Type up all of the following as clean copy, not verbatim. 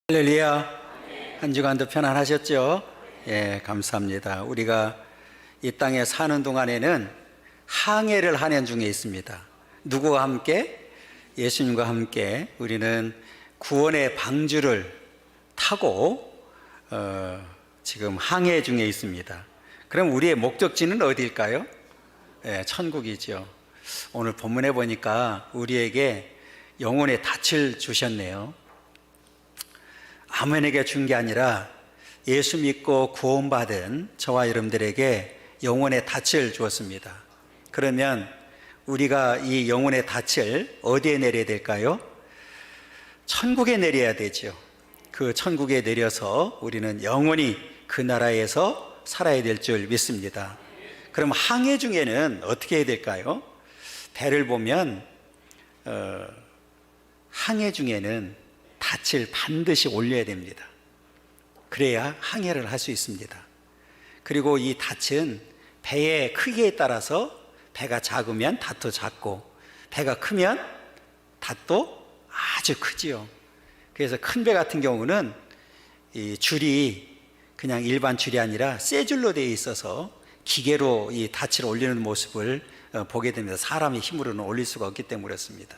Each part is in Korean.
할렐루야. 한 주간도 편안하셨죠? 예, 감사합니다. 우리가 이 땅에 사는 동안에는 항해를 하는 중에 있습니다. 누구와 함께? 예수님과 함께 우리는 구원의 방주를 타고 지금 항해 중에 있습니다. 그럼 우리의 목적지는 어디일까요? 예, 천국이죠. 오늘 본문에 보니까 우리에게 영혼의 닻을 주셨네요. 아무에게 준 게 아니라 예수 믿고 구원받은 저와 여러분들에게 영혼의 닻을 주었습니다. 그러면 우리가 이 영혼의 닻을 어디에 내려야 될까요? 천국에 내려야 되죠. 그 천국에 내려서 우리는 영원히 그 나라에서 살아야 될 줄 믿습니다. 그럼 항해 중에는 어떻게 해야 될까요? 배를 보면 항해 중에는 닻을 반드시 올려야 됩니다. 그래야 항해를 할 수 있습니다. 그리고 이 닻은 배의 크기에 따라서 배가 작으면 닻도 작고 배가 크면 닷도 아주 크지요. 그래서 큰 배 같은 경우는 이 줄이 그냥 일반 줄이 아니라 쇠 줄로 되어 있어서 기계로 이 닻을 올리는 모습을 보게 됩니다. 사람의 힘으로는 올릴 수가 없기 때문에 그렇습니다.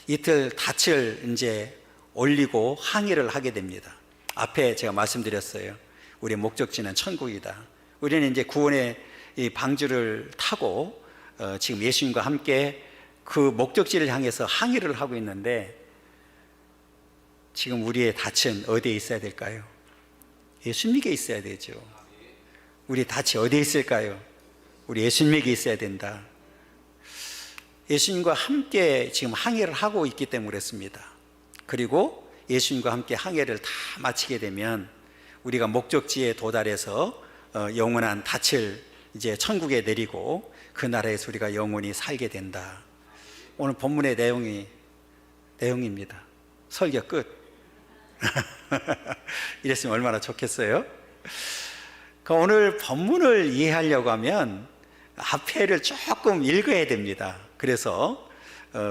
이틀 닻을 이제 올리고 항해를 하게 됩니다. 앞에 제가 말씀드렸어요. 우리의 목적지는 천국이다. 우리는 이제 구원의 이 방주를 타고 지금 예수님과 함께 그 목적지를 향해서 항해를 하고 있는데, 지금 우리의 닻은 어디에 있어야 될까요? 예수님에게 있어야 되죠. 우리 닻이 어디에 있을까요? 우리 예수님에게 있어야 된다. 예수님과 함께 지금 항해를 하고 있기 때문에 그렇습니다. 그리고 예수님과 함께 항해를 다 마치게 되면 우리가 목적지에 도달해서 영원한 닻을 이제 천국에 내리고 그 나라에서 우리가 영원히 살게 된다. 오늘 본문의 내용입니다. 설교 끝. 이랬으면 얼마나 좋겠어요? 오늘 본문을 이해하려고 하면 앞에를 조금 읽어야 됩니다. 그래서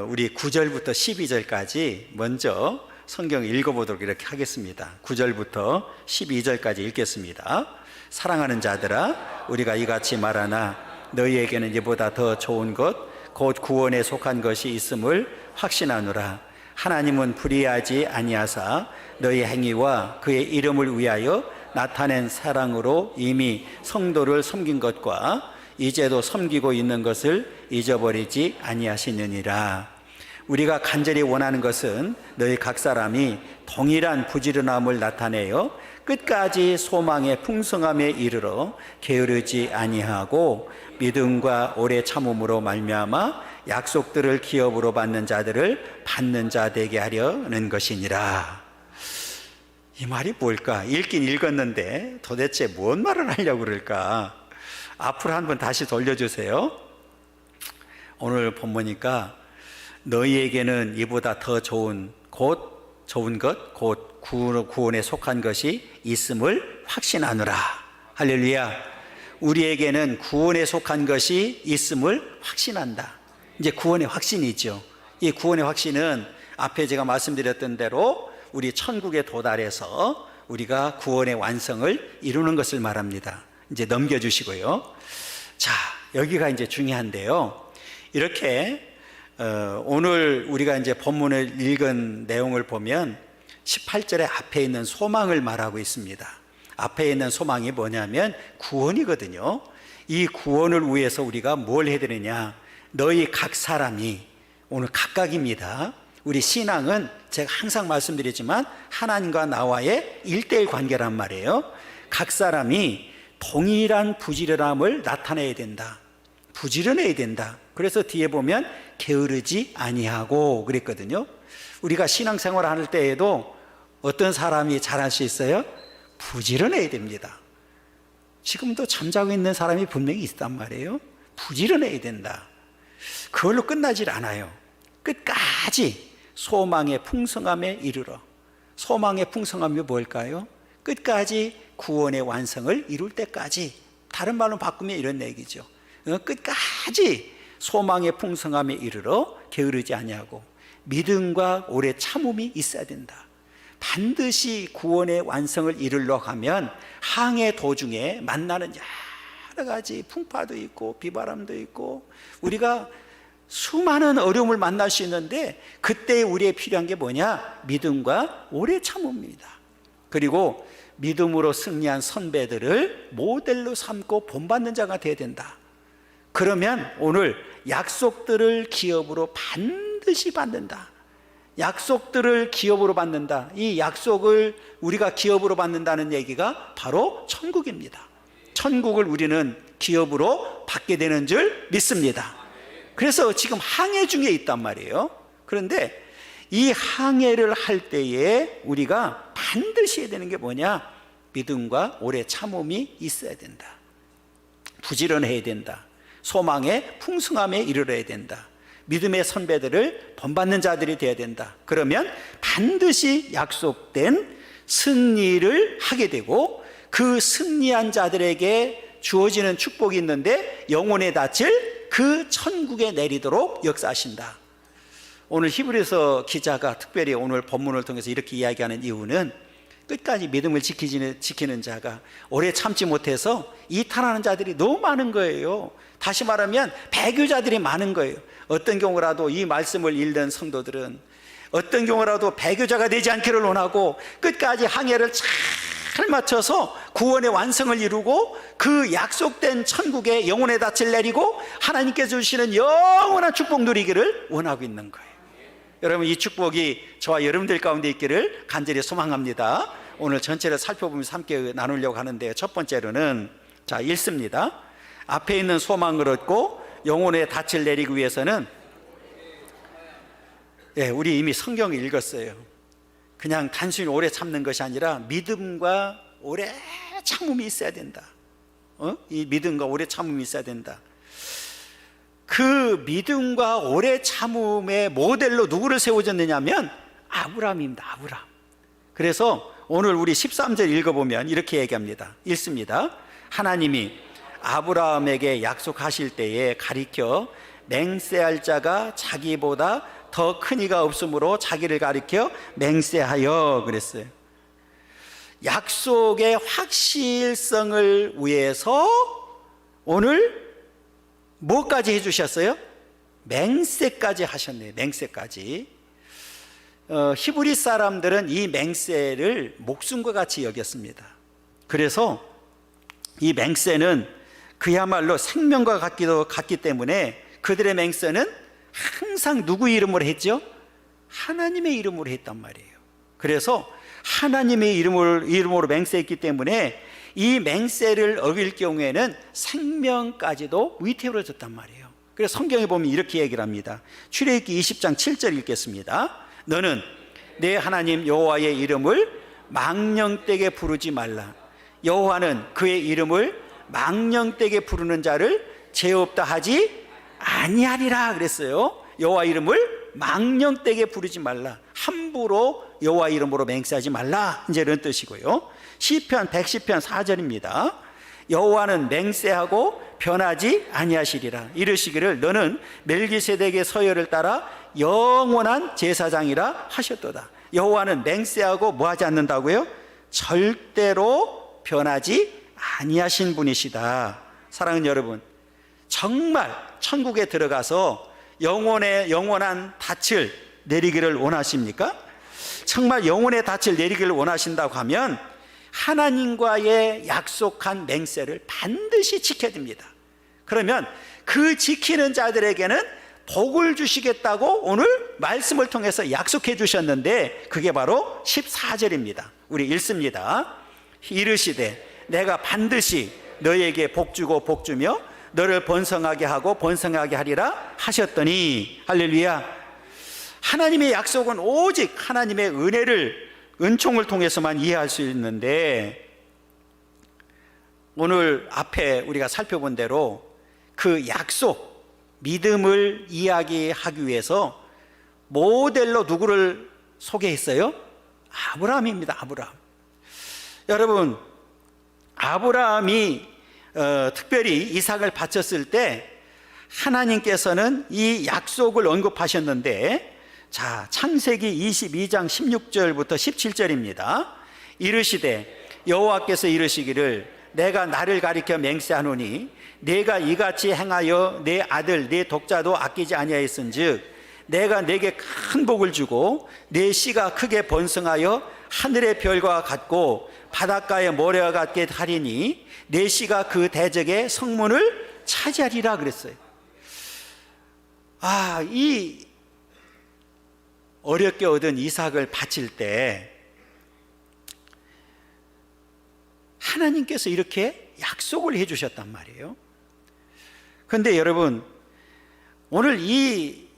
우리 9절부터 12절까지 먼저 성경을 읽어보도록 이렇게 하겠습니다. 9절부터 12절까지 읽겠습니다. 사랑하는 자들아, 우리가 이같이 말하나 너희에게는 이보다 더 좋은 것 곧 구원에 속한 것이 있음을 확신하노라. 하나님은 불의하지 아니하사 너희 행위와 그의 이름을 위하여 나타낸 사랑으로 이미 성도를 섬긴 것과 이제도 섬기고 있는 것을 잊어버리지 아니하시느니라. 우리가 간절히 원하는 것은 너희 각 사람이 동일한 부지런함을 나타내어 끝까지 소망의 풍성함에 이르러 게으르지 아니하고 믿음과 오래 참음으로 말미암아 약속들을 기업으로 받는 자들을 받는 자 되게 하려는 것이니라. 이 말이 뭘까? 읽긴 읽었는데 도대체 뭔 말을 하려고 그럴까? 앞으로 한번 다시 돌려주세요. 오늘 본보니까 너희에게는 이보다 더 좋은 것 곧 구원에 속한 것이 있음을 확신하노라. 할렐루야. 우리에게는 구원에 속한 것이 있음을 확신한다. 이제 구원의 확신이죠. 이 구원의 확신은 앞에 제가 말씀드렸던 대로 우리 천국에 도달해서 우리가 구원의 완성을 이루는 것을 말합니다. 이제 넘겨주시고요. 자, 여기가 이제 중요한데요. 이렇게 오늘 우리가 이제 본문을 읽은 내용을 보면 18절에 앞에 있는 소망을 말하고 있습니다. 앞에 있는 소망이 뭐냐면 구원이거든요. 이 구원을 위해서 우리가 뭘 해야 되느냐? 너희 각 사람이, 오늘 각각입니다. 우리 신앙은 제가 항상 말씀드리지만 하나님과 나와의 1:1 관계란 말이에요. 각 사람이 동일한 부지런함을 나타내야 된다. 부지런해야 된다. 그래서 뒤에 보면 게으르지 아니하고 그랬거든요. 우리가 신앙생활을 할 때에도 어떤 사람이 잘할 수 있어요? 부지런해야 됩니다. 지금도 잠자고 있는 사람이 분명히 있단 말이에요. 부지런해야 된다. 그걸로 끝나질 않아요. 끝까지 소망의 풍성함에 이르러. 소망의 풍성함이 뭘까요? 끝까지 구원의 완성을 이룰 때까지. 다른 말로 바꾸면 이런 얘기죠. 끝까지 소망의 풍성함에 이르러 게으르지 아니하고 믿음과 오래 참음이 있어야 된다. 반드시 구원의 완성을 이루려 하면 항해 도중에 만나는 여러 가지 풍파도 있고 비바람도 있고 우리가 수많은 어려움을 만날 수 있는데 그때 우리에 필요한 게 뭐냐? 믿음과 오래 참음입니다. 그리고 믿음으로 승리한 선배들을 모델로 삼고 본받는 자가 되어야 된다. 그러면 오늘 약속들을 기업으로 반드시 받는다. 약속들을 기업으로 받는다. 이 약속을 우리가 기업으로 받는다는 얘기가 바로 천국입니다. 천국을 우리는 기업으로 받게 되는 줄 믿습니다. 그래서 지금 항해 중에 있단 말이에요. 그런데 이 항해를 할 때에 우리가 반드시 해야 되는 게 뭐냐? 믿음과 오래 참음이 있어야 된다. 부지런해야 된다. 소망의 풍성함에 이르러야 된다. 믿음의 선배들을 본받는 자들이 되어야 된다. 그러면 반드시 약속된 승리를 하게 되고 그 승리한 자들에게 주어지는 축복이 있는데 영혼에 닿을 그 천국에 내리도록 역사하신다. 오늘 히브리서 기자가 특별히 오늘 본문을 통해서 이렇게 이야기하는 이유는 끝까지 믿음을 지키는 자가 오래 참지 못해서 이탈하는 자들이 너무 많은 거예요. 다시 말하면 배교자들이 많은 거예요. 어떤 경우라도 이 말씀을 읽는 성도들은 어떤 경우라도 배교자가 되지 않기를 원하고 끝까지 항해를 잘 맞춰서 구원의 완성을 이루고 그 약속된 천국에 영혼의 닻을 내리고 하나님께서 주시는 영원한 축복 누리기를 원하고 있는 거예요. 여러분, 이 축복이 저와 여러분들 가운데 있기를 간절히 소망합니다. 오늘 전체를 살펴보면서 함께 나누려고 하는데요. 첫 번째로는 자, 읽습니다. 앞에 있는 소망을 얻고 영혼의 닻을 내리기 위해서는 우리 이미 성경을 읽었어요. 그냥 단순히 오래 참는 것이 아니라 믿음과 오래 참음이 있어야 된다. 이 믿음과 오래 참음이 있어야 된다. 그 믿음과 오래 참음의 모델로 누구를 세워줬느냐면 아브라함입니다. 아브라함. 그래서 오늘 우리 13절 읽어보면 이렇게 얘기합니다. 읽습니다. 하나님이 아브라함에게 약속하실 때에 가리켜 맹세할 자가 자기보다 더 큰 이가 없으므로 자기를 가리켜 맹세하여 그랬어요. 약속의 확실성을 위해서 오늘 뭐까지 해주셨어요? 맹세까지 하셨네요. 맹세까지. 히브리 사람들은 이 맹세를 목숨과 같이 여겼습니다. 그래서 이 맹세는 그야말로 생명과 같기 때문에 그들의 맹세는 항상 누구 이름으로 했죠? 하나님의 이름으로 했단 말이에요. 그래서 하나님의 이름으로 맹세했기 때문에 이 맹세를 어길 경우에는 생명까지도 위태로워졌단 말이에요. 그래서 성경에 보면 이렇게 얘기를 합니다. 출애굽기 20장 7절 읽겠습니다. 너는 내 하나님 여호와의 이름을 망령되게 부르지 말라. 여호와는 그의 이름을 망령되게 부르는 자를 죄 없다 하지 아니하리라 그랬어요. 여호와 이름을 망령되게 부르지 말라. 함부로 여호와 이름으로 맹세하지 말라. 이제 이런 뜻이고요. 시편 110편 4절입니다. 여호와는 맹세하고 변하지 아니하시리라. 이르시기를 너는 멜기세덱의 서열을 따라 영원한 제사장이라 하셨도다. 여호와는 맹세하고 뭐하지 않는다고요? 절대로 변하지 아니하신 분이시다. 사랑하는 여러분, 정말 천국에 들어가서 영원한 닻을 내리기를 원하십니까? 정말 영혼의 닻을 내리기를 원하신다고 하면 하나님과의 약속한 맹세를 반드시 지켜야 됩니다. 그러면 그 지키는 자들에게는 복을 주시겠다고 오늘 말씀을 통해서 약속해 주셨는데 그게 바로 14절입니다. 우리 읽습니다. 이르시되 내가 반드시 너에게 복 주고 복 주며 너를 번성하게 하고 번성하게 하리라 하셨더니 할렐루야. 하나님의 약속은 오직 하나님의 은총을 통해서만 이해할 수 있는데 오늘 앞에 우리가 살펴본 대로 그 약속, 믿음을 이야기하기 위해서 모델로 누구를 소개했어요? 아브라함입니다. 아브라함. 여러분, 아브라함이 특별히 이삭을 바쳤을 때 하나님께서는 이 약속을 언급하셨는데 자, 창세기 22장 16절부터 17절입니다. 이르시되 여호와께서 이르시기를 내가 나를 가리켜 맹세하노니 내가 이같이 행하여 내 아들 내 독자도 아끼지 아니하였은즉 내가 내게 큰 복을 주고 내 씨가 크게 번성하여 하늘의 별과 같고 바닷가의 모래와 같게 하리니 내 씨가 그 대적의 성문을 차지하리라 그랬어요. 이 어렵게 얻은 이삭을 바칠 때 하나님께서 이렇게 약속을 해 주셨단 말이에요. 그런데 여러분, 오늘 이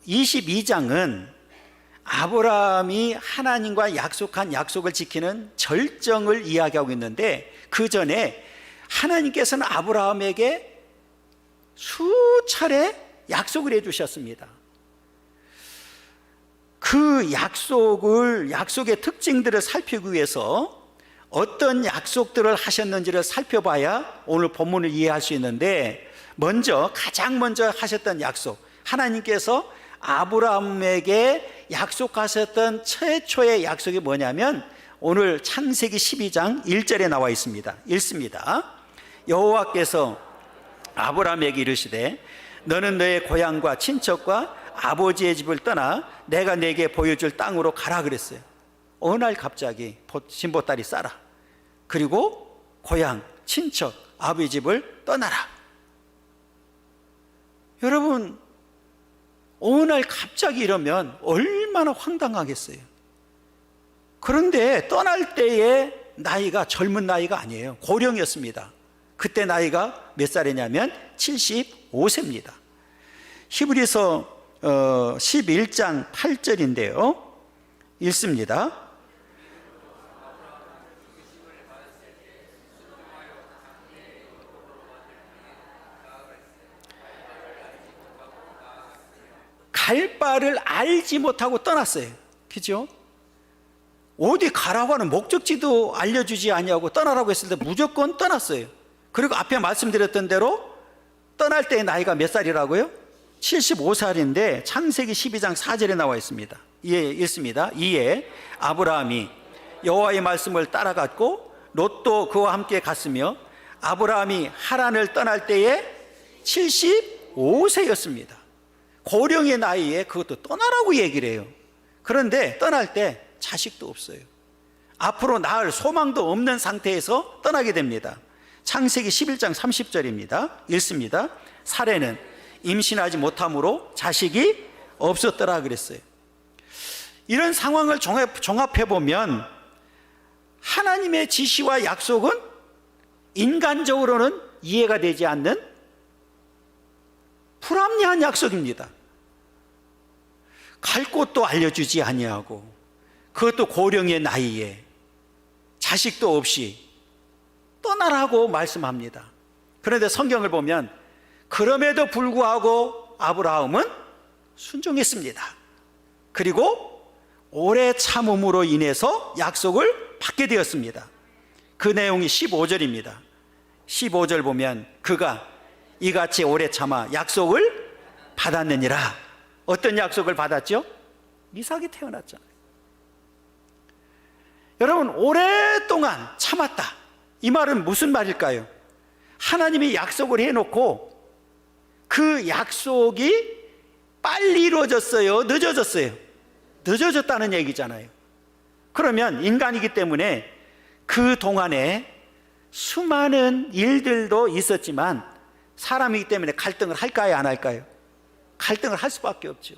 22장은 아브라함이 하나님과 약속한 약속을 지키는 절정을 이야기하고 있는데, 그 전에 하나님께서는 아브라함에게 수차례 약속을 해 주셨습니다. 그 약속의 특징들을 살피기 위해서 어떤 약속들을 하셨는지를 살펴봐야 오늘 본문을 이해할 수 있는데, 가장 먼저 하셨던 약속, 하나님께서 아브라함에게 약속하셨던 최초의 약속이 뭐냐면 오늘 창세기 12장 1절에 나와 있습니다. 읽습니다. 여호와께서 아브라함에게 이르시되 너는 너의 고향과 친척과 아버지의 집을 떠나 내가 내게 보여줄 땅으로 가라 그랬어요. 어느 날 갑자기 신보딸이 싸라, 그리고 고향, 친척, 아버지 집을 떠나라. 여러분, 어느 날 갑자기 이러면 얼마나 황당하겠어요. 그런데 떠날 때의 나이가 젊은 나이가 아니에요. 고령이었습니다. 그때 나이가 몇 살이냐면 75세입니다. 히브리서 11장 8절인데요. 읽습니다. 갈 바를 알지 못하고 떠났어요. 그죠? 어디 가라고 하는 목적지도 알려주지 아니하고 떠나라고 했을 때 무조건 떠났어요. 그리고 앞에 말씀드렸던 대로 떠날 때의 나이가 몇 살이라고요? 75살인데 창세기 12장 4절에 나와 있습니다. 읽습니다. 이에 아브라함이 여호와의 말씀을 따라갔고 롯도 그와 함께 갔으며 아브라함이 하란을 떠날 때에 75세였습니다. 고령의 나이에 그것도 떠나라고 얘기를 해요. 그런데 떠날 때 자식도 없어요. 앞으로 낳을 소망도 없는 상태에서 떠나게 됩니다. 창세기 11장 30절입니다. 읽습니다. 사례는 임신하지 못함으로 자식이 없었더라 그랬어요. 이런 상황을 종합해보면 하나님의 지시와 약속은 인간적으로는 이해가 되지 않는 불합리한 약속입니다. 갈 곳도 알려주지 아니하고 그것도 고령의 나이에 자식도 없이 떠나라고 말씀합니다. 그런데 성경을 보면 그럼에도 불구하고 아브라함은 순종했습니다. 그리고 오래 참음으로 인해서 약속을 받게 되었습니다. 그 내용이 15절입니다. 15절 보면 그가 이같이 오래 참아 약속을 받았느니라. 어떤 약속을 받았죠? 이삭이 태어났잖아요. 여러분, 오랫동안 참았다. 이 말은 무슨 말일까요? 하나님이 약속을 해놓고 그 약속이 빨리 이루어졌어요? 늦어졌어요? 늦어졌다는 얘기잖아요. 그러면 인간이기 때문에 그 동안에 수많은 일들도 있었지만 사람이기 때문에 갈등을 할까요? 안 할까요? 갈등을 할 수밖에 없죠.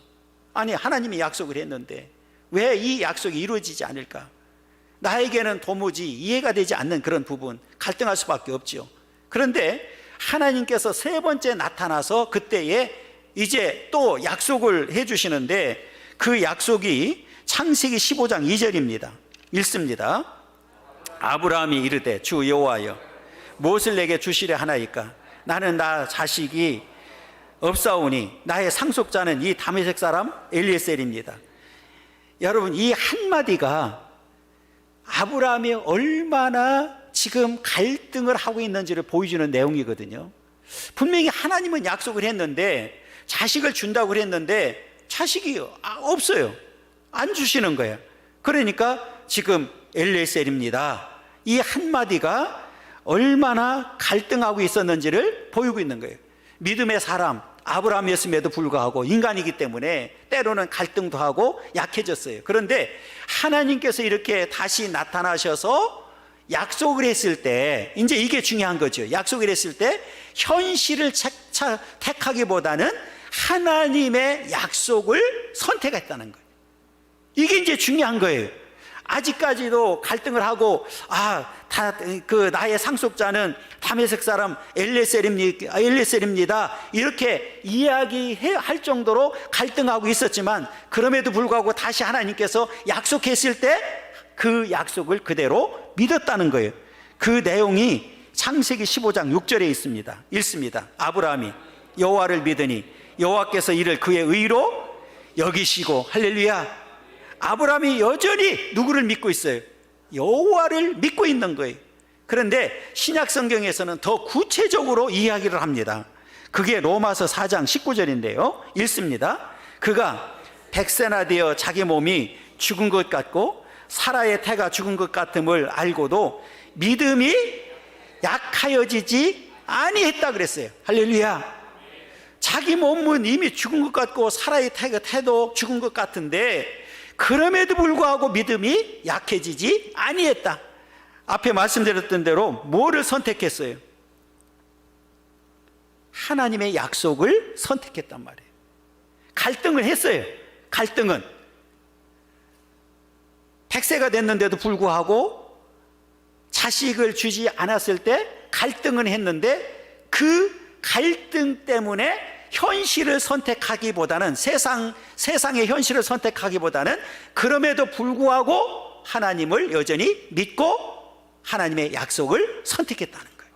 아니, 하나님이 약속을 했는데 왜 이 약속이 이루어지지 않을까? 나에게는 도무지 이해가 되지 않는 그런 부분, 갈등할 수밖에 없죠. 그런데 하나님께서 세 번째 나타나서 그때에 이제 또 약속을 해주시는데 그 약속이 창세기 15장 2절입니다. 읽습니다. 아브라함이 이르되 주 여호와여 무엇을 내게 주시려 하나이까? 나는 나 자식이 없사오니 나의 상속자는 이 다메섹 사람 엘리에셀입니다. 여러분, 이 한마디가 아브라함이 얼마나 지금 갈등을 하고 있는지를 보여주는 내용이거든요. 분명히 하나님은 약속을 했는데 자식을 준다고 그랬는데 자식이 없어요. 안 주시는 거예요. 그러니까 지금 엘레셀입니다, 이 한마디가 얼마나 갈등하고 있었는지를 보이고 있는 거예요. 믿음의 사람 아브라함이었음에도 불구하고 인간이기 때문에 때로는 갈등도 하고 약해졌어요. 그런데 하나님께서 이렇게 다시 나타나셔서 약속을 했을 때, 이제 이게 중요한 거죠. 약속을 했을 때 현실을 택하기보다는 하나님의 약속을 선택했다는 거예요. 이게 이제 중요한 거예요. 아직까지도 갈등을 하고, 나의 상속자는 다메섹 사람 엘레셀입니다, 이렇게 이야기할 정도로 갈등하고 있었지만, 그럼에도 불구하고 다시 하나님께서 약속했을 때 그 약속을 그대로 믿었다는 거예요. 그 내용이 창세기 15장 6절에 있습니다. 읽습니다. 아브라함이 여호와를 믿으니 여호와께서 이를 그의 의로 여기시고, 할렐루야. 아브라함이 여전히 누구를 믿고 있어요? 여호와를 믿고 있는 거예요. 그런데 신약 성경에서는 더 구체적으로 이야기를 합니다. 그게 로마서 4장 19절인데요 읽습니다. 그가 100세나 되어 자기 몸이 죽은 것 같고 사라의 태가 죽은 것 같음을 알고도 믿음이 약하여지지 아니했다 그랬어요. 할렐루야. 자기 몸은 이미 죽은 것 같고 사라의 태도 죽은 것 같은데 그럼에도 불구하고 믿음이 약해지지 아니했다. 앞에 말씀드렸던 대로 뭐를 선택했어요? 하나님의 약속을 선택했단 말이에요. 갈등을 했어요. 갈등은 100세가 됐는데도 불구하고 자식을 주지 않았을 때 갈등은 했는데, 그 갈등 때문에 현실을 선택하기보다는 세상의 현실을 선택하기보다는 그럼에도 불구하고 하나님을 여전히 믿고 하나님의 약속을 선택했다는 거예요.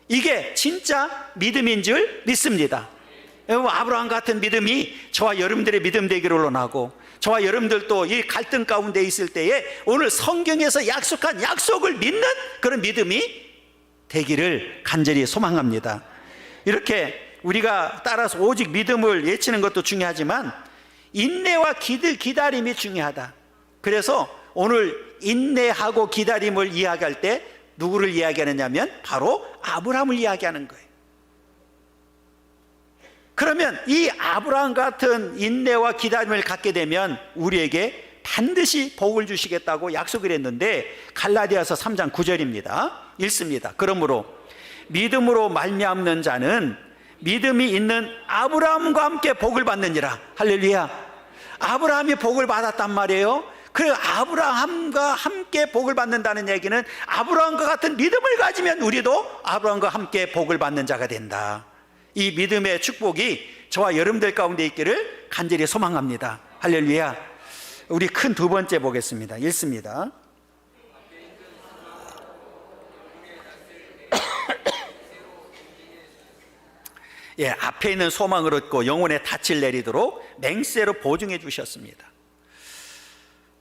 이게 진짜 믿음인 줄 믿습니다. 아브라함 같은 믿음이 저와 여러분들의 믿음 되기를 원하고, 저와 여러분들도 이 갈등 가운데 있을 때에 오늘 성경에서 약속한 약속을 믿는 그런 믿음이 되기를 간절히 소망합니다. 이렇게 우리가 따라서 오직 믿음을 외치는 것도 중요하지만 인내와 기다림이 중요하다. 그래서 오늘 인내하고 기다림을 이야기할 때 누구를 이야기하느냐면 바로 아브라함을 이야기하는 거예요. 그러면 이 아브라함 같은 인내와 기다림을 갖게 되면 우리에게 반드시 복을 주시겠다고 약속을 했는데, 갈라디아서 3장 9절입니다 읽습니다. 그러므로 믿음으로 말미암는 자는 믿음이 있는 아브라함과 함께 복을 받느니라. 할렐루야. 아브라함이 복을 받았단 말이에요. 그 아브라함과 함께 복을 받는다는 얘기는 아브라함과 같은 믿음을 가지면 우리도 아브라함과 함께 복을 받는 자가 된다. 이 믿음의 축복이 저와 여러분들 가운데 있기를 간절히 소망합니다. 할렐루야. 우리 큰 두 번째 보겠습니다. 읽습니다. 예, 앞에 있는 소망을 얻고 영혼의 닻을 내리도록 맹세로 보증해 주셨습니다.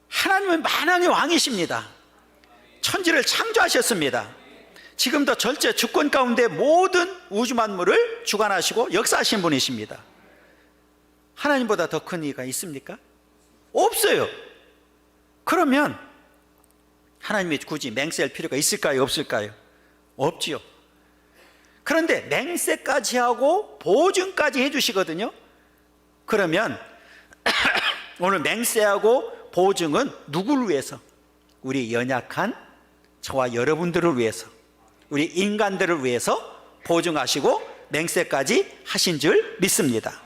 하나님은 만왕의 왕이십니다. 천지를 창조하셨습니다. 지금도 절제 주권 가운데 모든 우주 만물을 주관하시고 역사하신 분이십니다. 하나님보다 더 큰 이가 있습니까? 없어요. 그러면 하나님이 굳이 맹세할 필요가 있을까요? 없을까요? 없지요. 그런데 맹세까지 하고 보증까지 해주시거든요. 그러면 오늘 맹세하고 보증은 누구를 위해서? 우리 연약한 저와 여러분들을 위해서, 우리 인간들을 위해서 보증하시고 맹세까지 하신 줄 믿습니다.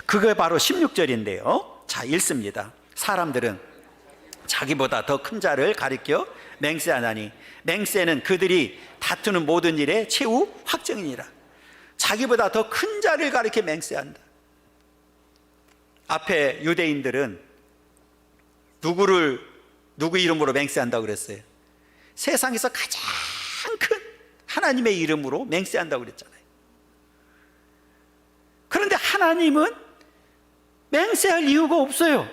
그게 바로 16절인데요 자, 읽습니다. 사람들은 자기보다 더 큰 자를 가리켜 맹세하나니 맹세는 그들이 다투는 모든 일의 최후 확정이니라. 자기보다 더 큰 자를 가리켜 맹세한다. 앞에 유대인들은 누구 이름으로 맹세한다고 그랬어요? 세상에서 가장 큰 하나님의 이름으로 맹세한다고 그랬잖아요. 그런데 하나님은 맹세할 이유가 없어요.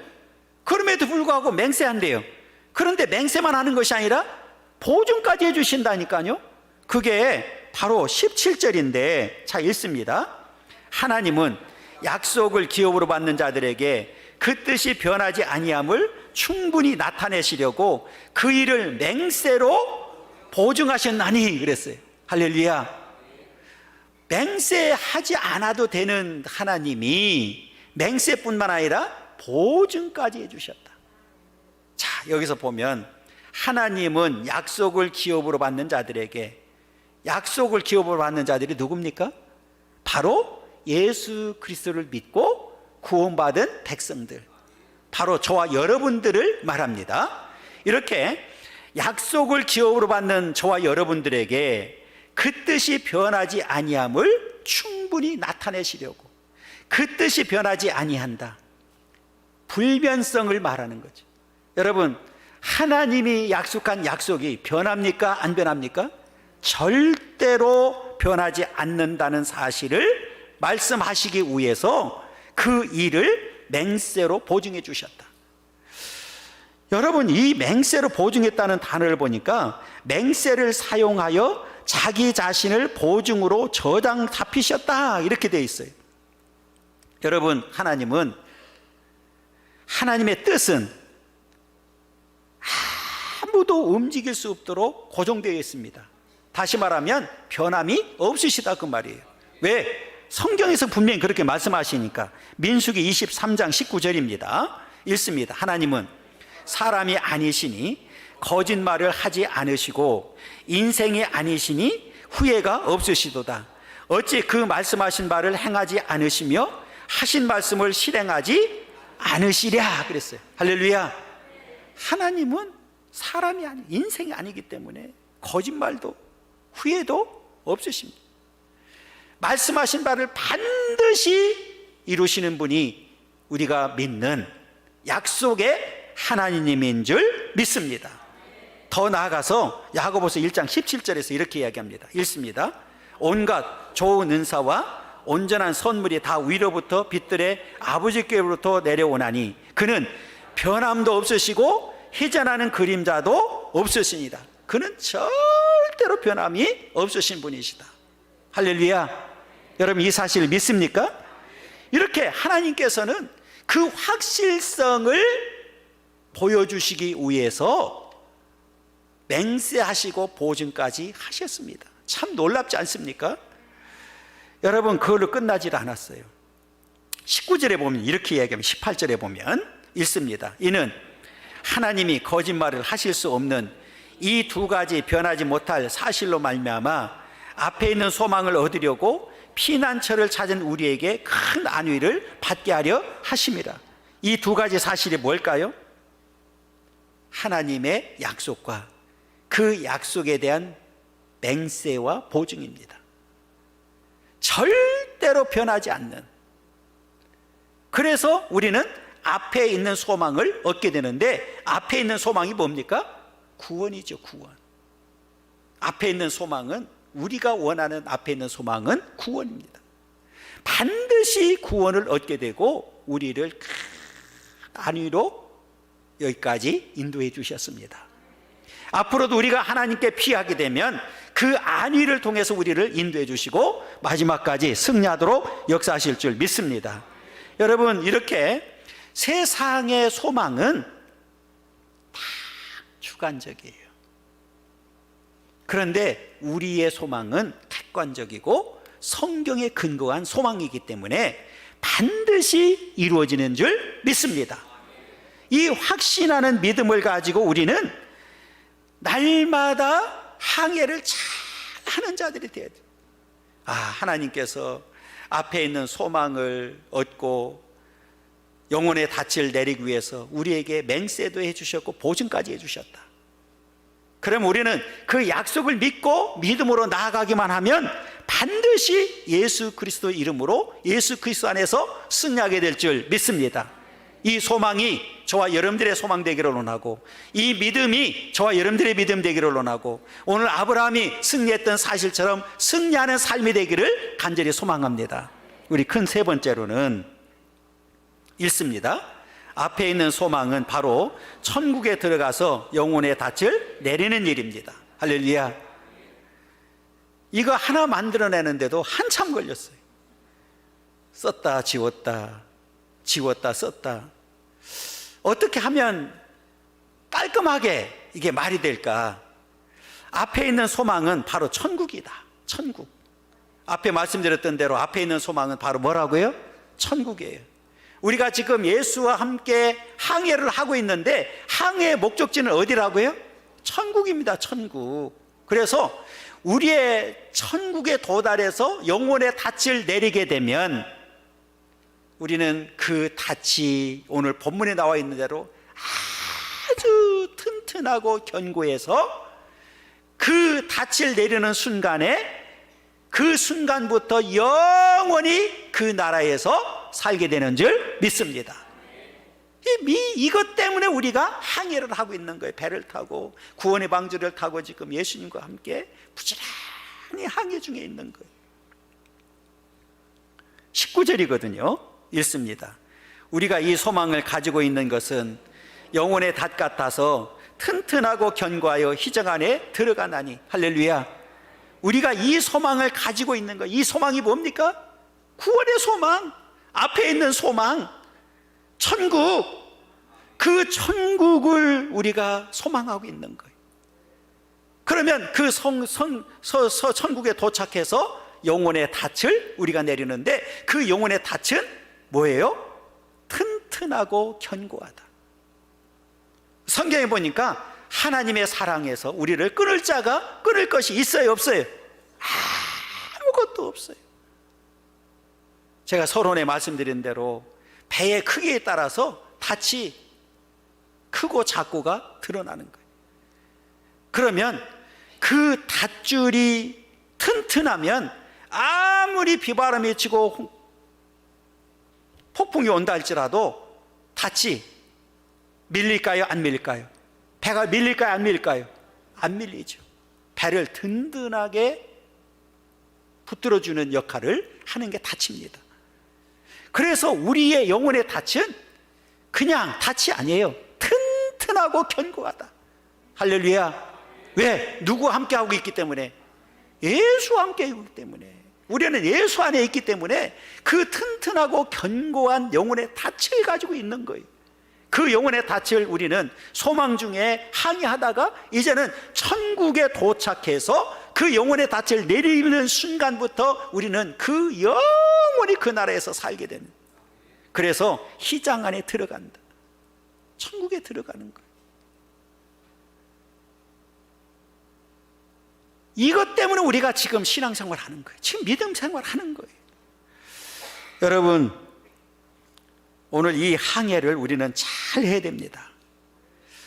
그럼에도 불구하고 맹세한대요. 그런데 맹세만 하는 것이 아니라 보증까지 해주신다니까요. 그게 바로 17절인데 자, 읽습니다. 하나님은 약속을 기업으로 받는 자들에게 그 뜻이 변하지 아니함을 충분히 나타내시려고 그 일을 맹세로 보증하셨나니 그랬어요. 할렐루야. 맹세하지 않아도 되는 하나님이 맹세뿐만 아니라 보증까지 해주셨다. 자, 여기서 보면 하나님은 약속을 기업으로 받는 자들에게, 약속을 기업으로 받는 자들이 누굽니까? 바로 예수 그리스도를 믿고 구원받은 백성들, 바로 저와 여러분들을 말합니다. 이렇게 약속을 기업으로 받는 저와 여러분들에게 그 뜻이 변하지 아니함을 충분히 나타내시려고, 그 뜻이 변하지 아니한다, 불변성을 말하는 거죠. 여러분, 하나님이 약속한 약속이 변합니까? 안 변합니까? 절대로 변하지 않는다는 사실을 말씀하시기 위해서 그 일을 맹세로 보증해 주셨다. 여러분, 이 맹세로 보증했다는 단어를 보니까 맹세를 사용하여 자기 자신을 보증으로 저당 잡히셨다 이렇게 되어 있어요. 여러분, 하나님의 뜻은 아무도 움직일 수 없도록 고정되어 있습니다. 다시 말하면 변함이 없으시다 그 말이에요. 왜? 성경에서 분명히 그렇게 말씀하시니까. 민수기 23장 19절입니다. 읽습니다. 하나님은 사람이 아니시니 거짓말을 하지 않으시고 인생이 아니시니 후회가 없으시도다. 어찌 그 말씀하신 바를 행하지 않으시며 하신 말씀을 실행하지 않으시랴 그랬어요. 할렐루야. 하나님은 사람이 아니, 인생이 아니기 때문에 거짓말도 후회도 없으십니다. 말씀하신 바를 반드시 이루시는 분이 우리가 믿는 약속의 하나님인 줄 믿습니다. 더 나아가서 야고보서 1장 17절에서 이렇게 이야기합니다. 읽습니다. 온갖 좋은 은사와 온전한 선물이 다 위로부터 빛들의 아버지께로부터 내려오나니 그는 변함도 없으시고 희전하는 그림자도 없으시니다. 그는 절대로 변함이 없으신 분이시다. 할렐루야. 여러분, 이 사실을 믿습니까? 이렇게 하나님께서는 그 확실성을 보여주시기 위해서 맹세하시고 보증까지 하셨습니다. 참 놀랍지 않습니까? 여러분, 그걸로 끝나질 않았어요. 19절에 보면 이렇게 이야기하면, 18절에 보면 읽습니다. 이는 하나님이 거짓말을 하실 수 없는 이 두 가지 변하지 못할 사실로 말미암아 앞에 있는 소망을 얻으려고 피난처를 찾은 우리에게 큰 안위를 받게 하려 하심이라. 이 두 가지 사실이 뭘까요? 하나님의 약속과 그 약속에 대한 맹세와 보증입니다. 절대로 변하지 않는. 그래서 우리는 앞에 있는 소망을 얻게 되는데, 앞에 있는 소망이 뭡니까? 구원이죠. 구원. 앞에 있는 소망은, 우리가 원하는 앞에 있는 소망은 구원입니다. 반드시 구원을 얻게 되고 우리를 안위로 여기까지 인도해 주셨습니다. 앞으로도 우리가 하나님께 피하게 되면 그 안위를 통해서 우리를 인도해 주시고 마지막까지 승리하도록 역사하실 줄 믿습니다. 여러분, 이렇게 세상의 소망은 다 주관적이에요. 그런데 우리의 소망은 객관적이고 성경에 근거한 소망이기 때문에 반드시 이루어지는 줄 믿습니다. 이 확신하는 믿음을 가지고 우리는 날마다 항해를 잘 하는 자들이 되어야 돼요. 하나님께서 앞에 있는 소망을 얻고 영혼의 닻을 내리기 위해서 우리에게 맹세도 해주셨고 보증까지 해주셨다. 그럼 우리는 그 약속을 믿고 믿음으로 나아가기만 하면 반드시 예수 그리스도 이름으로 예수 그리스도 안에서 승리하게 될 줄 믿습니다. 이 소망이 저와 여러분들의 소망 되기를 원하고, 이 믿음이 저와 여러분들의 믿음 되기를 원하고, 오늘 아브라함이 승리했던 사실처럼 승리하는 삶이 되기를 간절히 소망합니다. 우리 큰 세 번째로는 읽습니다. 앞에 있는 소망은 바로 천국에 들어가서 영혼의 닻을 내리는 일입니다. 할렐루야. 이거 하나 만들어내는데도 한참 걸렸어요. 썼다 지웠다, 지웠다 썼다. 어떻게 하면 깔끔하게 이게 말이 될까? 앞에 있는 소망은 바로 천국이다. 천국. 앞에 말씀드렸던 대로 앞에 있는 소망은 바로 뭐라고요? 천국이에요. 우리가 지금 예수와 함께 항해를 하고 있는데 항해의 목적지는 어디라고요? 천국입니다. 천국. 그래서 우리의 천국에 도달해서 영혼의 닻을 내리게 되면 우리는 그 닻이 오늘 본문에 나와 있는 대로 아주 튼튼하고 견고해서 그 닻을 내리는 순간에 그 순간부터 영원히 그 나라에서 살게 되는 줄 믿습니다. 이것 때문에 우리가 항해를 하고 있는 거예요. 배를 타고 구원의 방주를 타고 지금 예수님과 함께 부지런히 항해 중에 있는 거예요. 19절이거든요. 읽습니다. 우리가 이 소망을 가지고 있는 것은 영혼의 닷 같아서 튼튼하고 견고하여 희정 안에 들어가나니. 할렐루야. 우리가 이 소망을 가지고 있는 거예요. 이 소망이 뭡니까? 구원의 소망, 앞에 있는 소망, 천국. 그 천국을 우리가 소망하고 있는 거예요. 그러면 그 천국에 도착해서 영혼의 닻을 우리가 내리는데 그 영혼의 닻은 뭐예요? 튼튼하고 견고하다. 성경에 보니까 하나님의 사랑에서 우리를 끊을 것이 있어요, 없어요? 아무것도 없어요. 제가 서론에 말씀드린 대로 배의 크기에 따라서 닻이 크고 작고가 드러나는 거예요. 그러면 그 닷줄이 튼튼하면 아무리 비바람이 치고 폭풍이 온다 할지라도 닷이 밀릴까요? 안 밀릴까요? 배가 밀릴까요? 안 밀릴까요? 안 밀리죠. 배를 든든하게 붙들어주는 역할을 하는 게 닻입니다. 그래서 우리의 영혼의 닻은 그냥 닻이 아니에요. 튼튼하고 견고하다. 할렐루야. 왜? 누구와 함께 하고 있기 때문에? 예수와 함께 하고 있기 때문에. 우리는 예수 안에 있기 때문에 그 튼튼하고 견고한 영혼의 닻을 가지고 있는 거예요. 그 영혼의 닻을 우리는 소망 중에 항해하다가 이제는 천국에 도착해서 그 영혼의 닻을 내리는 순간부터 우리는 그 영원히 그 나라에서 살게 되는. 그래서 희장 안에 들어간다. 천국에 들어가는 거예요. 이것 때문에 우리가 지금 신앙생활 하는 거예요. 지금 믿음 생활 하는 거예요. 여러분, 오늘 이 항해를 우리는 잘 해야 됩니다.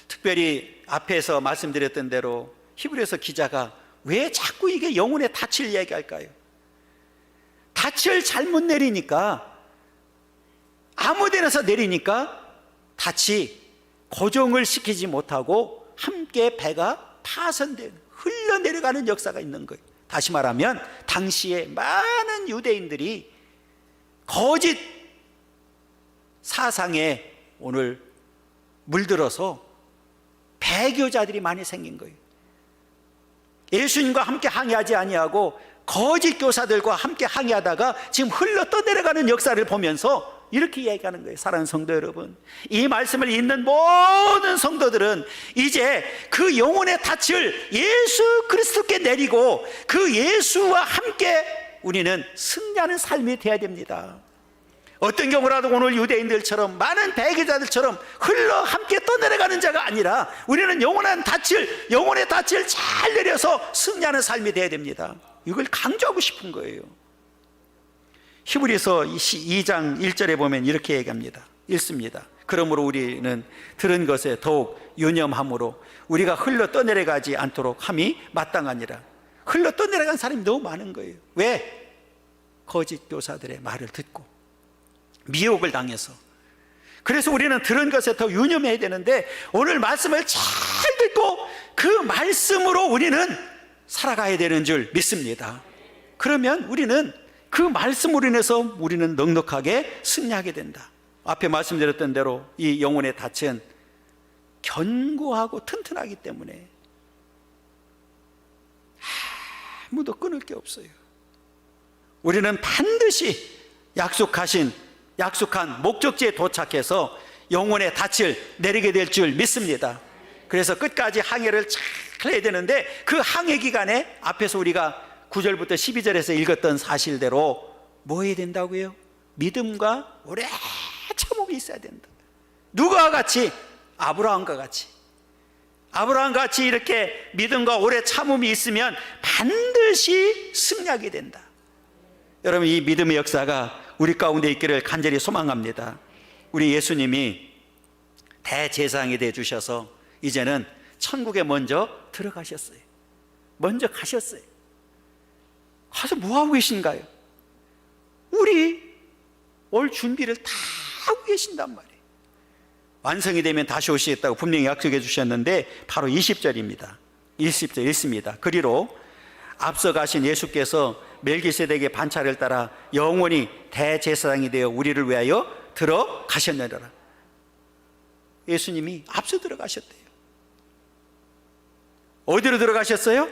특별히 앞에서 말씀드렸던 대로 히브리서 기자가 왜 자꾸 이게 영혼의 닻을 얘기할까요? 닻을 잘못 내리니까, 아무 데나서 내리니까 닻이 고정을 시키지 못하고 함께 배가 파손되는, 흘러내려가는 역사가 있는 거예요. 다시 말하면 당시에 많은 유대인들이 거짓 사상에 오늘 물들어서 배교자들이 많이 생긴 거예요. 예수님과 함께 항해하지 아니하고 거짓 교사들과 함께 항해하다가 지금 흘러 떠내려가는 역사를 보면서 이렇게 얘기하는 거예요. 사랑하는 성도 여러분, 이 말씀을 읽는 모든 성도들은 이제 그 영혼의 닻을 예수 그리스도께 내리고 그 예수와 함께 우리는 승리하는 삶이 되어야 됩니다. 어떤 경우라도 오늘 유대인들처럼 많은 배교자들처럼 흘러 함께 떠내려가는 자가 아니라 우리는 영원한 영혼의 닻을 잘 내려서 승리하는 삶이 되어야 됩니다. 이걸 강조하고 싶은 거예요. 히브리서 2장 1절에 보면 이렇게 얘기합니다. 읽습니다. 그러므로 우리는 들은 것에 더욱 유념함으로 우리가 흘러 떠내려가지 않도록 함이 마땅하니라. 흘러 떠내려간 사람이 너무 많은 거예요. 왜? 거짓 교사들의 말을 듣고 미혹을 당해서. 그래서 우리는 들은 것에 더 유념해야 되는데 오늘 말씀을 잘 듣고 그 말씀으로 우리는 살아가야 되는 줄 믿습니다. 그러면 우리는 그 말씀으로 인해서 우리는 넉넉하게 승리하게 된다. 앞에 말씀드렸던 대로 이 영혼의 닻은 견고하고 튼튼하기 때문에 아무도 끊을 게 없어요. 우리는 반드시 약속한 목적지에 도착해서 영혼의 닻을 내리게 될 줄 믿습니다. 그래서 끝까지 항해를 잘 해야 되는데, 그 항해 기간에 앞에서 우리가 9절부터 12절에서 읽었던 사실대로 뭐 해야 된다고요? 믿음과 오래 참음이 있어야 된다. 누구와 같이? 아브라함과 같이 이렇게 믿음과 오래 참음이 있으면 반드시 승리하게 된다. 여러분, 이 믿음의 역사가 우리 가운데 있기를 간절히 소망합니다. 우리 예수님이 대제사장이 되어 주셔서 이제는 천국에 먼저 들어가셨어요. 먼저 가셨어요. 가서 뭐 하고 계신가요? 우리 올 준비를 다 하고 계신단 말이에요. 완성이 되면 다시 오시겠다고 분명히 약속해 주셨는데 바로 20절입니다. 20절 읽습니다. 그리로 앞서 가신 예수께서 멜기세덱의 반차를 따라 영원히 대제사장이 되어 우리를 위하여 들어가셨느니라. 예수님이 앞서 들어가셨대요. 어디로 들어가셨어요?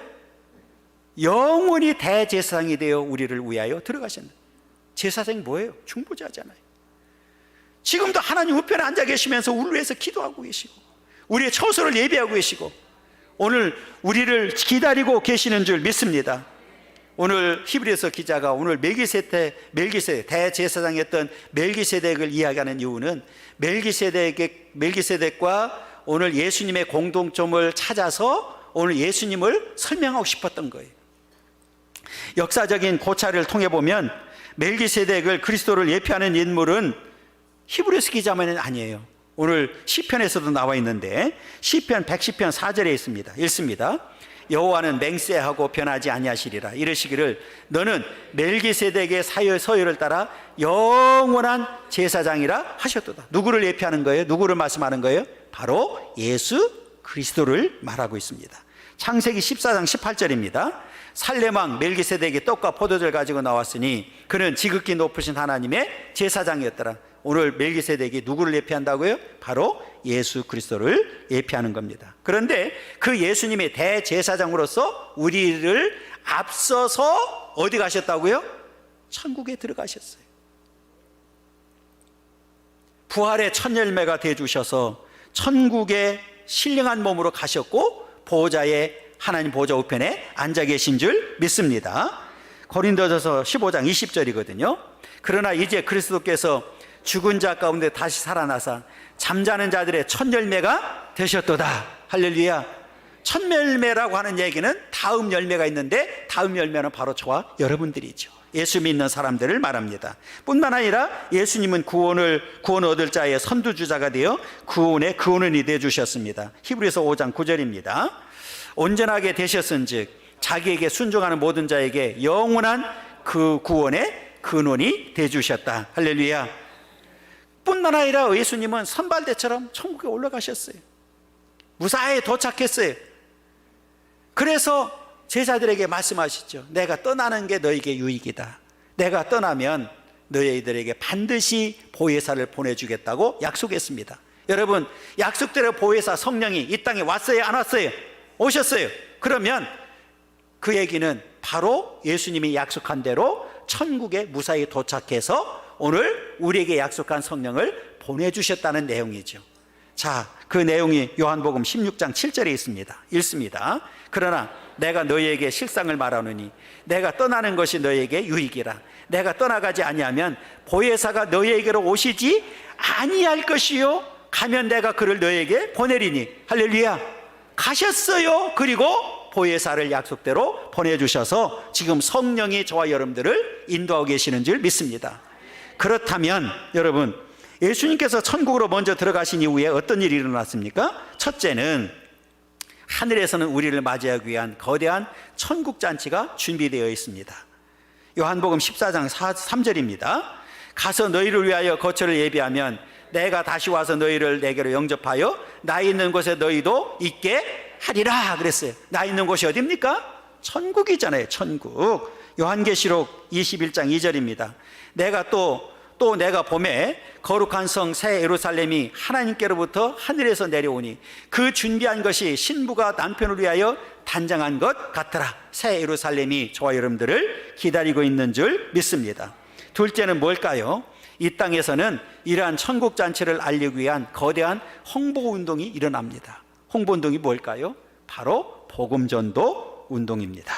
영원히 대제사장이 되어 우리를 위하여 들어가셨네. 제사장이 뭐예요? 중보자잖아요. 지금도 하나님 우편에 앉아 계시면서 우리를 위해서 기도하고 계시고 우리의 처소를 예비하고 계시고 오늘 우리를 기다리고 계시는 줄 믿습니다. 오늘 히브리서 기자가 오늘 멜기세덱 대제사장이었던 멜기세덱을 이야기하는 이유는 멜기세덱과 오늘 예수님의 공통점을 찾아서 오늘 예수님을 설명하고 싶었던 거예요. 역사적인 고찰을 통해 보면 멜기세덱을 그리스도를 예표하는 인물은 히브리서 기자만은 아니에요. 오늘 시편에서도 나와 있는데 시편 110편 4절에 있습니다. 읽습니다. 여호와는 맹세하고 변하지 아니하시리라. 이르시기를 너는 멜기세덱의 서열을 따라 영원한 제사장이라 하셨도다. 누구를 예표하는 거예요? 누구를 말씀하는 거예요? 바로 예수 그리스도를 말하고 있습니다. 창세기 14장 18절입니다. 살렘왕 멜기세덱이 떡과 포도주를 가지고 나왔으니 그는 지극히 높으신 하나님의 제사장이었더라. 오늘 멜기세덱이 누구를 예표한다고요? 바로 예수 그리스도를 예표하는 겁니다. 그런데 그 예수님의 대제사장으로서 우리를 앞서서 어디 가셨다고요? 천국에 들어가셨어요. 부활의 첫 열매가 되어주셔서 천국에 신령한 몸으로 가셨고 보호자의 하나님 보호자 우편에 앉아 계신 줄 믿습니다. 고린도전서 15장 20절이거든요. 그러나 이제 그리스도께서 죽은 자 가운데 다시 살아나사 잠자는 자들의 첫 열매가 되셨도다. 할렐루야. 첫 열매라고 하는 얘기는 다음 열매가 있는데 다음 열매는 바로 저와 여러분들이죠. 예수 믿는 사람들을 말합니다. 뿐만 아니라 예수님은 구원을 얻을 자의 선두주자가 되어 구원의 근원이 되어 주셨습니다. 히브리서 5장 9절입니다. 온전하게 되셨은즉 자기에게 순종하는 모든 자에게 영원한 그 구원의 근원이 되어 주셨다. 할렐루야. 뿐만 아니라 예수님은 선발대처럼 천국에 올라가셨어요. 무사히 도착했어요. 그래서 제자들에게 말씀하시죠. 내가 떠나는 게 너에게 유익이다. 내가 떠나면 너희들에게 반드시 보혜사를 보내주겠다고 약속했습니다. 여러분, 약속대로 보혜사 성령이 이 땅에 왔어요? 안 왔어요? 오셨어요. 그러면 그 얘기는 바로 예수님이 약속한 대로 천국에 무사히 도착해서 오늘 우리에게 약속한 성령을 보내주셨다는 내용이죠. 자, 그 내용이 요한복음 16장 7절에 있습니다. 읽습니다. 그러나 내가 너희에게 실상을 말하노니 내가 떠나는 것이 너희에게 유익이라. 내가 떠나가지 아니하면 보혜사가 너희에게로 오시지 아니할 것이요 가면 내가 그를 너희에게 보내리니. 할렐루야. 가셨어요. 그리고 보혜사를 약속대로 보내주셔서 지금 성령이 저와 여러분들을 인도하고 계시는 줄 믿습니다. 그렇다면 여러분, 예수님께서 천국으로 먼저 들어가신 이후에 어떤 일이 일어났습니까? 첫째는 하늘에서는 우리를 맞이하기 위한 거대한 천국잔치가 준비되어 있습니다. 요한복음 14장 3절입니다. 가서 너희를 위하여 거처를 예비하면 내가 다시 와서 너희를 내게로 영접하여 나 있는 곳에 너희도 있게 하리라 그랬어요. 나 있는 곳이 어디입니까? 천국이잖아요. 천국. 요한계시록 21장 2절입니다. 내가 또 내가 봄에 거룩한 성 새 예루살렘이 하나님께로부터 하늘에서 내려오니 그 준비한 것이 신부가 남편을 위하여 단장한 것 같더라. 새 예루살렘이 저와 여러분들을 기다리고 있는 줄 믿습니다. 둘째는 뭘까요? 이 땅에서는 이러한 천국 잔치를 알리기 위한 거대한 홍보 운동이 일어납니다. 홍보 운동이 뭘까요? 바로 복음 전도 운동입니다.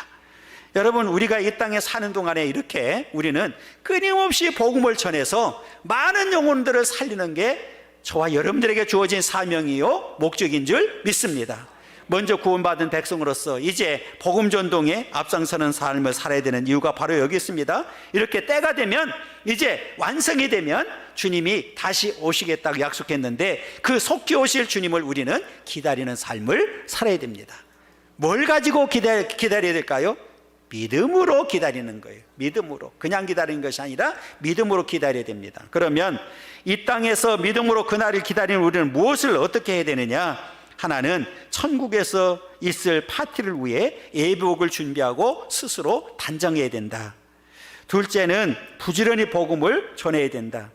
여러분, 우리가 이 땅에 사는 동안에 이렇게 우리는 끊임없이 복음을 전해서 많은 영혼들을 살리는 게 저와 여러분들에게 주어진 사명이요 목적인 줄 믿습니다. 먼저 구원받은 백성으로서 이제 복음 전동에 앞장서는 삶을 살아야 되는 이유가 바로 여기 있습니다. 이렇게 때가 되면, 이제 완성이 되면 주님이 다시 오시겠다고 약속했는데 그 속히 오실 주님을 우리는 기다리는 삶을 살아야 됩니다. 뭘 가지고 기다려야 될까요? 믿음으로 기다리는 거예요. 믿음으로. 그냥 기다리는 것이 아니라 믿음으로 기다려야 됩니다. 그러면 이 땅에서 믿음으로 그날을 기다리는 우리는 무엇을 어떻게 해야 되느냐? 하나는 천국에서 있을 파티를 위해 예비복을 준비하고 스스로 단정해야 된다. 둘째는 부지런히 복음을 전해야 된다.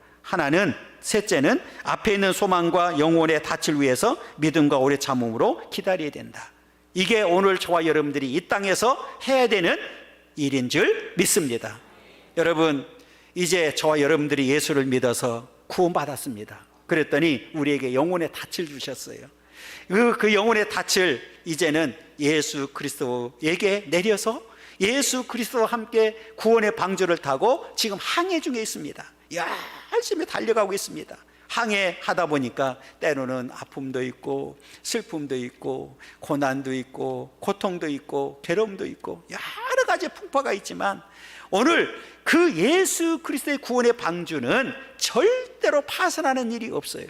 셋째는 앞에 있는 소망과 영혼의 닻을 위해서 믿음과 오래 참음으로 기다려야 된다. 이게 오늘 저와 여러분들이 이 땅에서 해야 되는 일인 줄 믿습니다. 여러분, 이제 저와 여러분들이 예수를 믿어서 구원받았습니다. 그랬더니 우리에게 영혼의 닻을 주셨어요. 그 영혼의 닻을 이제는 예수 그리스도에게 내려서 예수 그리스도와 함께 구원의 방주를 타고 지금 항해 중에 있습니다. 열심히 달려가고 있습니다. 항해하다 보니까 때로는 아픔도 있고 슬픔도 있고 고난도 있고 고통도 있고 괴로움도 있고 여러 가지 풍파가 있지만 오늘 그 예수 그리스도의 구원의 방주는 절대로 파산하는 일이 없어요.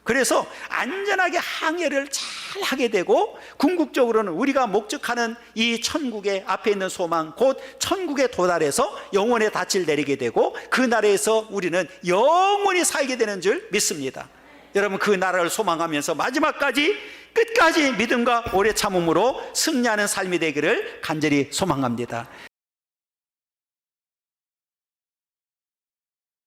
그래서 안전하게 항해를 잘 하게 되고 궁극적으로는 우리가 목적하는 이 천국의 앞에 있는 소망, 곧 천국에 도달해서 영혼의 닻을 내리게 되고 그 나라에서 우리는 영원히 살게 되는 줄 믿습니다. 여러분, 그 나라를 소망하면서 마지막까지 끝까지 믿음과 오래 참음으로 승리하는 삶이 되기를 간절히 소망합니다.